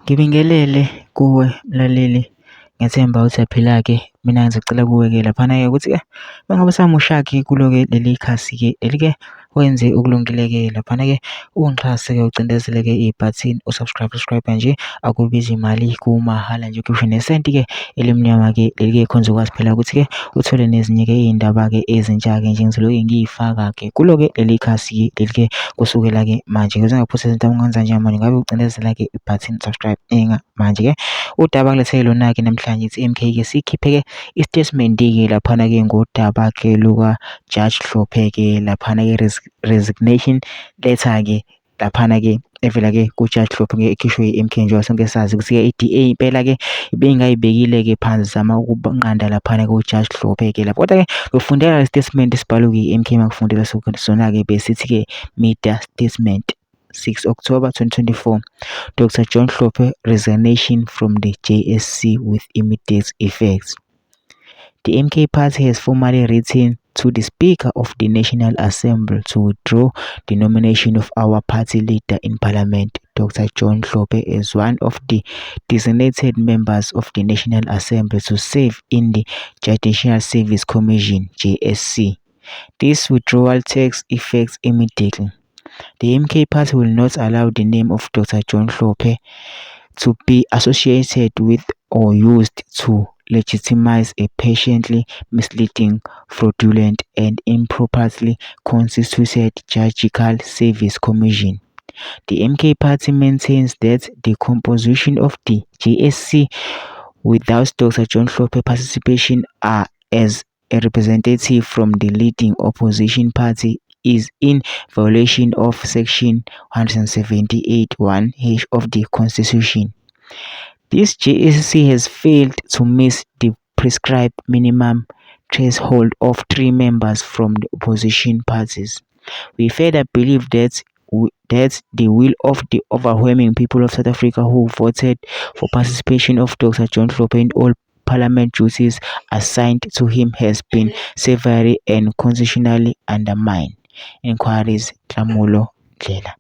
Ngibingelele kuwe mlaleli, ngethemba usaphila-ke. Mina ngizocela kuwe-ke laphana-ke ukuthi-ke uma ngabe usamusha-ke kulo-ke leli khasi-ke leli-ke wenze okulungile-ke laphana-ke ungixhase-ke ucindezele-ke ibhathini subscribe nje, akubizi imali, kumahhala nje, ukhiphe nesenti-ke elimnyama-ke leli-ke khonza ukwazi phela ukuthi-ke uthole nezinye-ke iy'ndaba-ke ezintsha-ke nje ngizoloke ngiy'faka-ke kulo-ke leli khasi-ke leli-ke kusukela-ke manje. Ukuze ungaphuthi izinto engizenza njengamanje ngabe ucindezela-ke ibhathini subscribe manje-ke udaba engilethele lona-ke namhlanje ithi MK-ke sikhiphe-ke i-statement-ke laphana-ke ngodaba-ke luka-Judge Hlophe-ke laphana-ke resignation letter-ke laphana-ke evela-ke ku-Judge Hlophe ekhishwe i-MK njengoba sonke sazi ukuthi-ke i-DA impela-ke beyingayibekile-ke phansi zama ukunqanda laphana ku-Judge Hlophe-ke lapho. Kodwa-ke ngifundela i-statement esibhalwe i-MK makufundela sona-ke besithi-ke media statement 6 October 2024. Dr. John Hlophe resignation from the JSC with immediate effect. The MK Party has formally written to the Speaker of the National Assembly to withdraw the nomination of our party leader in Parliament, Dr. John Hlophe, as one of the designated members of the National Assembly to serve in the Judicial Service Commission, JSC. This withdrawal takes effect immediately. The MK Party will not allow the name of Dr. John Hlophe to be associated with or used to legitimize a patiently misleading, fraudulent, and improperly constituted judicial service commission. The MK Party maintains that the composition of the JSC without Dr. John Hlophe participation as a representative from the leading opposition party is in violation of Section 178(1) of the Constitution. This JSC has failed to meet the prescribed minimum threshold of 3 members from the opposition parties. We further believe that the will of the overwhelming people of South Africa who voted for participation of Dr. John Hlophe in all parliament duties assigned to him has been severely and constitutionally undermined. Inquiries Dlamulo Dlela.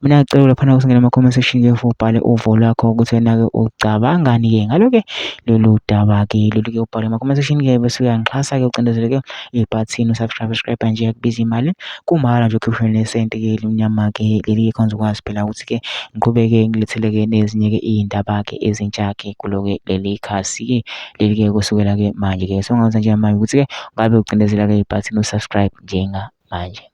Mina ngicela laphana kusingena ama-comment section-ke for ubhale uvo lwakho ukuthi wena-ke ucabangani-ke ngalo-ke lolu daba-ke lolu-ke ubhale ama-comment section-ke bese uyangixhasa-ke ucindezeleke ibhathini usubscribe nje akubiza imali, kumahhala nje ukhiphe nesenti-ke elimnyama-ke leli-ke khonza ukwazi phela ukuthi-ke ngiqhubeke ngilethele-ke nezinye-ke iy'ndaba-ke ezintsha-ke kulo-ke leli khasi-ke leli-ke kusukela-ke manje-ke so ngakwenza njengamanje ukuthi-ke ngabe ucindezela-ke ibhathini usubscribe njengamanje.